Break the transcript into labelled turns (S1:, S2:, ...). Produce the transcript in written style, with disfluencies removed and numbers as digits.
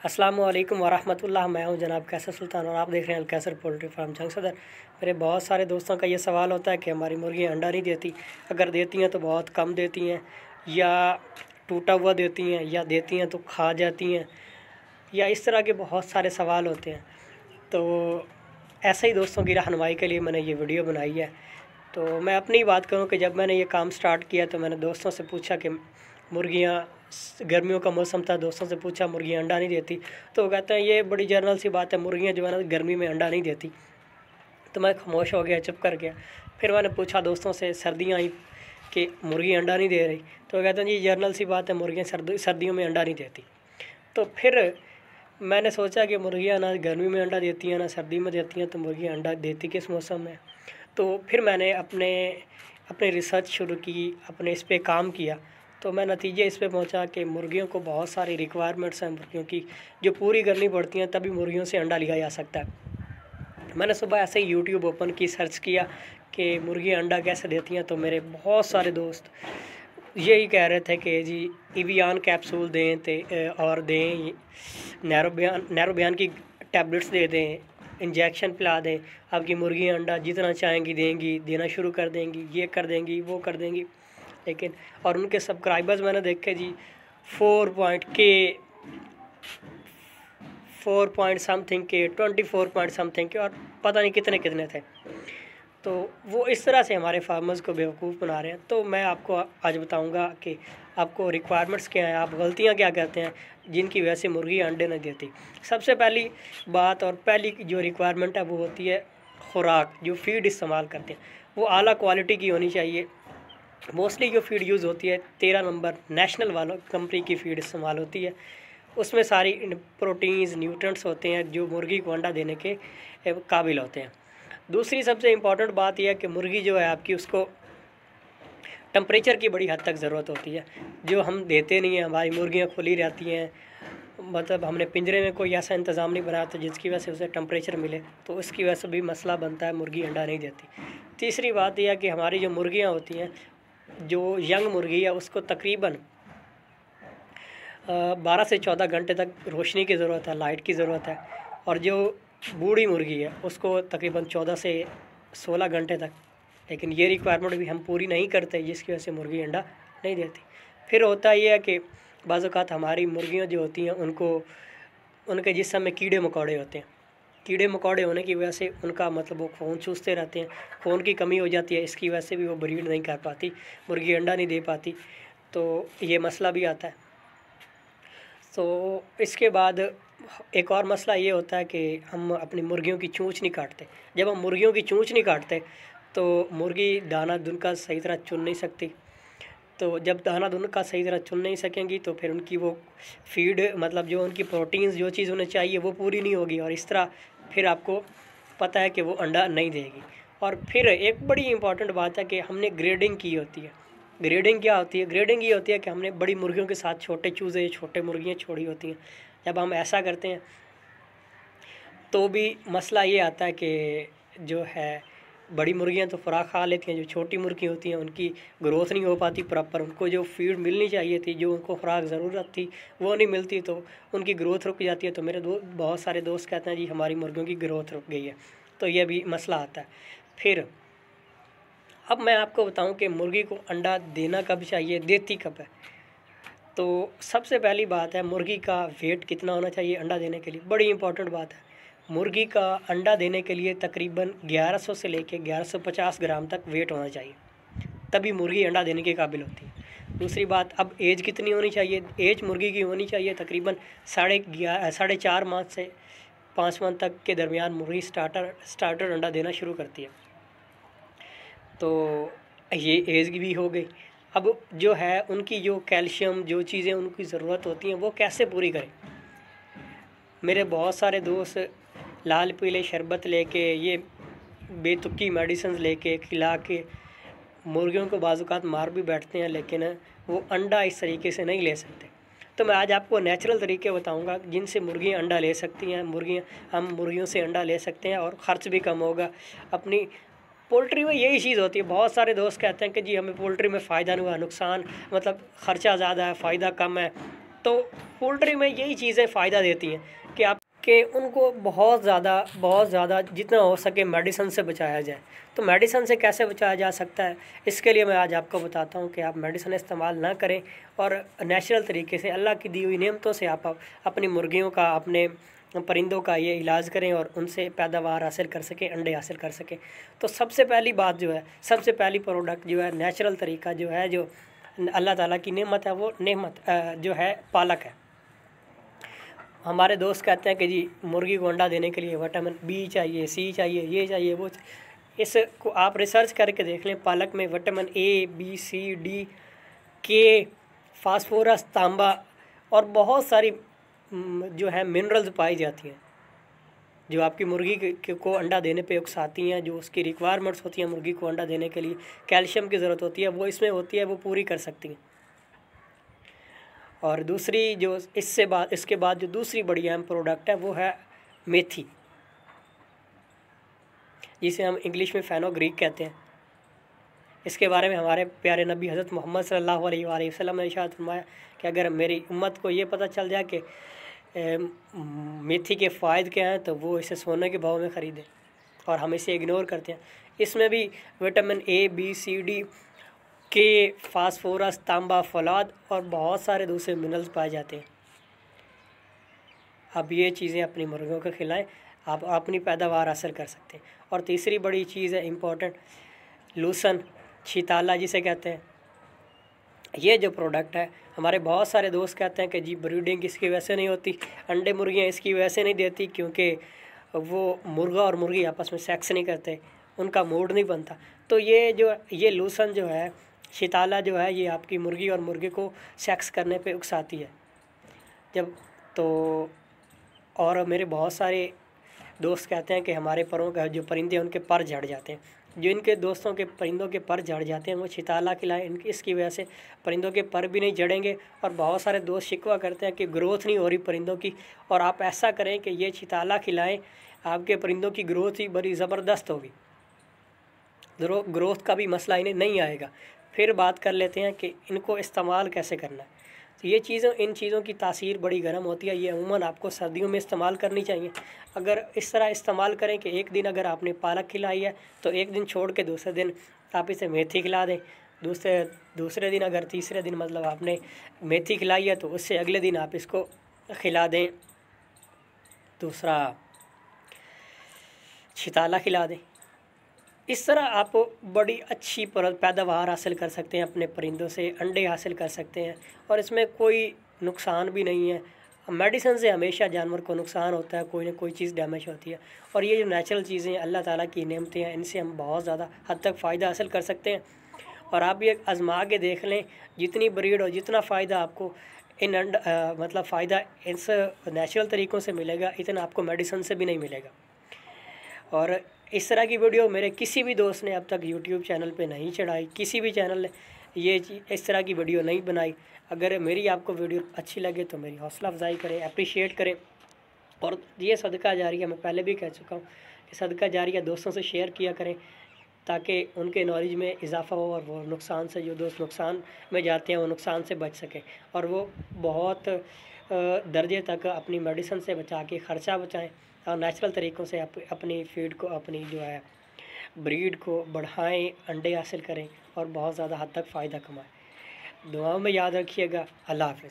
S1: अस्सलामु अलैकुम वरहमतुल्लाह। मैं हूं जनाब कैसर सुल्तान और आप देख रहे हैं अलकैसर पोल्ट्री फार्म जंग सदर। मेरे बहुत सारे दोस्तों का ये सवाल होता है कि हमारी मुर्गियां अंडा नहीं देती, अगर देती हैं तो बहुत कम देती हैं, या टूटा हुआ देती हैं, या देती हैं तो खा जाती हैं, या इस तरह के बहुत सारे सवाल होते हैं। तो ऐसे ही दोस्तों की रहनुमाई के लिए मैंने ये वीडियो बनाई है। तो मैं अपनी बात करूं कि जब मैंने ये काम स्टार्ट किया तो मैंने दोस्तों से पूछा कि मुर्गियां, गर्मियों का मौसम था, दोस्तों से पूछा मुर्गियां अंडा नहीं देती, तो वो कहते हैं ये बड़ी जनरल सी बात है, मुर्गियां जो है ना गर्मी में अंडा नहीं देती। तो मैं खामोश हो गया, चुप कर गया। फिर मैंने पूछा दोस्तों से, सर्दियाँ आई कि मुर्गियाँ अंडा नहीं दे रही, तो वो कहते हैं जी जनरल सी बात है, मुर्गियाँ सर्दियों में अंडा नहीं देती। तो फिर मैंने सोचा कि मुर्गियाँ ना गर्मी में अंडा देती हैं ना सर्दी में देती हैं, तो मुर्गियाँ अंडा देती किस मौसम में। तो फिर मैंने अपने रिसर्च शुरू की, अपने इस पे काम किया। तो मैं नतीजे इस पे पहुंचा कि मुर्गियों को बहुत सारी रिक्वायरमेंट्स हैं मुर्गियों की, जो पूरी करनी पड़ती हैं, तभी मुर्गियों से अंडा लिया जा सकता है। मैंने सुबह ऐसे ही यूट्यूब ओपन की, सर्च किया कि मुर्गियाँ अंडा कैसे देती हैं। तो मेरे बहुत सारे दोस्त यही कह रहे थे कि जी इवियान कैप्सूल दें और दें, नैरोबियान की टैबलेट्स दे दें, इंजेक्शन पिला दें, आपकी मुर्गियाँ अंडा जितना चाहेंगी देंगी, देना शुरू कर देंगी, ये कर देंगी, वो कर देंगी। लेकिन और उनके सब्सक्राइबर्स मैंने देखे जी 4 पॉइंट समथिंग के, 24 पॉइंट समथिंग के, और पता नहीं कितने कितने थे। तो वो इस तरह से हमारे फार्मर्स को बेवकूफ़ बना रहे हैं। तो मैं आपको आज बताऊंगा कि आपको रिक्वायरमेंट्स क्या हैं, आप गलतियां क्या करते हैं जिनकी वजह से मुर्गी अंडे नहीं देती। सबसे पहली बात और पहली जो रिक्वायरमेंट है वो होती है खुराक। जो फीड इस्तेमाल करते हैं वो आला क्वालिटी की होनी चाहिए। मोस्टली जो फीड यूज़ होती है 13 नंबर नेशनल वालों कंपनी की फ़ीड इस्तेमाल होती है। उसमें सारी प्रोटीन्स, न्यूट्रिएंट्स होते हैं जो मुर्गी को अंडा देने के काबिल होते हैं। दूसरी सबसे इम्पॉर्टेंट बात यह है कि मुर्गी जो है आपकी, उसको टेम्परेचर की बड़ी हद तक ज़रूरत होती है, जो हम देते नहीं हैं। हमारी मुर्गियाँ खुली रहती हैं, मतलब हमने पिंजरे में कोई ऐसा इंतज़ाम नहीं बनाया तो जिसकी वजह से उसे टेम्परेचर मिले, तो उसकी वजह से भी मसला बनता है, मुर्गी अंडा नहीं देती। तीसरी बात यह है कि हमारी जो मुर्गियाँ होती हैं, जो यंग मुर्गी है उसको तकरीबन 12 से 14 घंटे तक रोशनी की ज़रूरत है, लाइट की ज़रूरत है। और जो बूढ़ी मुर्गी है उसको तकरीबन 14 से 16 घंटे तक। लेकिन ये रिक्वायरमेंट भी हम पूरी नहीं करते, जिसकी वजह से मुर्गी अंडा नहीं देती। फिर होता ये है कि बाज़ औक़ात हमारी मुर्गियाँ जो होती हैं उनके जिस्म में कीड़े मकोड़े होते हैं। कीड़े मकोड़े होने की वजह से उनका मतलब वो खून चूसते रहते हैं, खून की कमी हो जाती है, इसकी वजह से भी वो ब्रीड नहीं कर पाती, मुर्गी अंडा नहीं दे पाती। तो ये मसला भी आता है। तो इसके बाद एक और मसला ये होता है कि हम अपनी मुर्गियों की चोंच नहीं काटते। जब हम मुर्गियों की चोंच नहीं काटते तो मुर्गी दाना दुन का सही तरह चुन नहीं सकती। तो जब दाना दुन का सही तरह चुन नहीं सकेंगी तो फिर उनकी वो फीड, मतलब जो उनकी प्रोटीन्स, जो चीज़ उन्हें चाहिए वो पूरी नहीं होगी, और इस तरह फिर आपको पता है कि वो अंडा नहीं देगी। और फिर एक बड़ी इंपॉर्टेंट बात है कि हमने ग्रेडिंग की होती है। ग्रेडिंग क्या होती है? ग्रेडिंग ये होती है कि हमने बड़ी मुर्गियों के साथ छोटे चूज़े, छोटे मुर्गियाँ छोड़ी होती हैं। जब हम ऐसा करते हैं तो भी मसला ये आता है कि जो है बड़ी मुर्गियां तो खुराक खा लेती हैं, जो छोटी मुर्गी होती हैं उनकी ग्रोथ नहीं हो पाती प्रॉपर, उनको जो फीड मिलनी चाहिए थी, जो उनको खुराक ज़रूरत थी वो नहीं मिलती, तो उनकी ग्रोथ रुक जाती है। तो मेरे बहुत सारे दोस्त कहते हैं जी हमारी मुर्गियों की ग्रोथ रुक गई है, तो यह भी मसला आता है। फिर अब मैं आपको बताऊं कि मुर्गी को अंडा देना कब चाहिए, देती कब है। तो सबसे पहली बात है मुर्गी का वेट कितना होना चाहिए अंडा देने के लिए, बड़ी इंपॉर्टेंट बात है। मुर्गी का अंडा देने के लिए तकरीबन 1100 से लेके 1150 ग्राम तक वेट होना चाहिए, तभी मुर्गी अंडा देने के काबिल होती है। दूसरी बात, अब एज कितनी होनी चाहिए? एज मुर्गी की होनी चाहिए तकरीबन 4.5 माह से 5 माह तक के दरमियान मुर्गी स्टार्टर अंडा देना शुरू करती है। तो ये एज भी हो गई। अब जो है उनकी जो कैल्शियम, जो चीज़ें उनकी ज़रूरत होती हैं वो कैसे पूरी करें। मेरे बहुत सारे दोस्त लाल पीले शरबत लेके, ये बेतुकी मेडिसिन लेके खिला के मुर्गियों को बाज़-औक़ात मार भी बैठते हैं, लेकिन वो अंडा इस तरीके से नहीं ले सकते। तो मैं आज आपको नेचुरल तरीके बताऊंगा जिनसे मुर्गियां अंडा ले सकती हैं। हम मुर्गियों से अंडा ले सकते हैं और ख़र्च भी कम होगा। अपनी पोल्ट्री में यही चीज़ होती है। बहुत सारे दोस्त कहते हैं कि जी हमें पोल्ट्री में फ़ायदा नहीं हुआ, नुकसान, मतलब ख़र्चा ज़्यादा है, फ़ायदा कम है। तो पोल्ट्री में यही चीज़ें फ़ायदा देती हैं कि आप कि उनको बहुत ज़्यादा जितना हो सके मेडिसिन से बचाया जाए। तो मेडिसिन से कैसे बचाया जा सकता है, इसके लिए मैं आज आपको बताता हूँ कि आप मेडिसिन इस्तेमाल ना करें और नेचुरल तरीके से अल्लाह की दी हुई नेमतों से आप अपनी मुर्गियों का, अपने परिंदों का ये इलाज करें और उनसे पैदावार हासिल कर सकें, अंडे हासिल कर सकें। तो सबसे पहली बात जो है, सबसे पहली प्रोडक्ट जो है, नेचुरल तरीका जो है, जो अल्लाह ताला की नेमत है, वो नेमत जो है पालक है। हमारे दोस्त कहते हैं कि जी मुर्गी को अंडा देने के लिए विटामिन बी चाहिए, सी चाहिए, ये चाहिए, वो चाहिए। इसको आप रिसर्च करके देख लें, पालक में vitamin A, B, C, D, K, phosphorus, तांबा और बहुत सारी जो है मिनरल्स पाई जाती हैं, जो आपकी मुर्गी को अंडा देने पे उकसाती हैं, जो उसकी रिक्वायरमेंट्स होती हैं मुर्गी को अंडा देने के लिए, कैल्शियम की ज़रूरत होती है, वो इसमें होती है, वो पूरी कर सकती हैं। और दूसरी जो इसके बाद जो दूसरी बड़ी अहम प्रोडक्ट है वो है मेथी, जिसे हम इंग्लिश में फेनोग्रीक कहते हैं। इसके बारे में हमारे प्यारे नबी हज़रत मोहम्मद सल्लल्लाहु अलैहि वसल्लम ने इरशाद फरमाया कि अगर मेरी उम्मत को ये पता चल जाए कि मेथी के फ़ायदे क्या हैं तो वो इसे सोने के भाव में ख़रीदें, और हम इसे इग्नोर करते हैं। इसमें भी vitamin A, B, C, D, K, phosphorus, तांबा, फौलाद और बहुत सारे दूसरे मिनरल्स पाए जाते हैं। अब ये चीज़ें अपनी मुर्गियों को खिलाएं, आप अपनी पैदावार हासिल कर सकते हैं। और तीसरी बड़ी चीज़ है इम्पोर्टेंट, लूसन, छिताला जिसे कहते हैं। ये जो प्रोडक्ट है, हमारे बहुत सारे दोस्त कहते हैं कि जी ब्रीडिंग इसकी वजह से नहीं होती, अंडे मुर्गियाँ इसकी वजह से नहीं देती क्योंकि वो मुर्गा और मुर्गी आपस में सेक्स नहीं करते, उनका मूड नहीं बनता। तो ये लूसन जो है, छिताला जो है, ये आपकी मुर्गी और मुर्गे को सेक्स करने पे उकसाती है जब तो। और मेरे बहुत सारे दोस्त कहते हैं कि हमारे परों का जो परिंदे हैं उनके पर झड़ जाते हैं। जो इनके दोस्तों के परिंदों के पर झड़ जाते हैं वो छिताला खिलाएं, इसकी वजह से परिंदों के पर भी नहीं झड़ेंगे। और बहुत सारे दोस्त शिकवा करते हैं कि ग्रोथ नहीं हो रही परिंदों की, और आप ऐसा करें कि ये छिताला खिलाएं, आपके परिंदों की ग्रोथ ही बड़ी ज़बरदस्त होगी, ग्रोथ का भी मसला इन्हें नहीं आएगा। फिर बात कर लेते हैं कि इनको इस्तेमाल कैसे करना है। तो इन चीज़ों की तासीर बड़ी गर्म होती है, ये अमूमन आपको सर्दियों में इस्तेमाल करनी चाहिए। अगर इस तरह इस्तेमाल करें कि एक दिन अगर आपने पालक खिलाई है तो एक दिन छोड़ के दूसरे दिन आप इसे मेथी खिला दें, दूसरे दिन अगर तीसरे दिन मतलब आपने मेथी खिलाई है तो उससे अगले दिन आप इसको खिला दें, दूसरा छिताला खिला दें। इस तरह आप बड़ी अच्छी पैदावार हासिल कर सकते हैं अपने परिंदों से, अंडे हासिल कर सकते हैं, और इसमें कोई नुकसान भी नहीं है। मेडिसिन से हमेशा जानवर को नुकसान होता है, कोई ना कोई चीज़ डैमेज होती है। और ये जो नेचुरल चीज़ें अल्लाह ताला की नेमतें हैं, इनसे हम बहुत ज़्यादा हद तक फ़ायदा हासिल कर सकते हैं। और आप ये आजमा के देख लें, जितनी ब्रीड और जितना फ़ायदा आपको मतलब फ़ायदा इस नेचुरल तरीक़ों से मिलेगा, इतना आपको मेडिसिन से भी नहीं मिलेगा। और इस तरह की वीडियो मेरे किसी भी दोस्त ने अब तक यूट्यूब चैनल पे नहीं चढ़ाई, किसी भी चैनल ने इस तरह की वीडियो नहीं बनाई। अगर मेरी आपको वीडियो अच्छी लगे तो मेरी हौसला अफजाई करें, अप्रिशिएट करें। और ये सदका जारिया, मैं पहले भी कह चुका हूँ कि सदका जारिया दोस्तों से शेयर किया करें ताकि उनके नॉलेज में इजाफ़ा हो, और वो नुकसान से, जो दोस्त नुकसान में जाते हैं वो नुकसान से बच सकें, और वो बहुत दर्जे तक अपनी मेडिसिन से बचा के ख़र्चा बचाएं, और नेचुरल तरीक़ों से अपनी फीड को, अपनी जो है ब्रीड को बढ़ाएं, अंडे हासिल करें और बहुत ज़्यादा हद तक फ़ायदा कमाएं। दुआओं में याद रखिएगा। अल्लाह हाफ़िज़।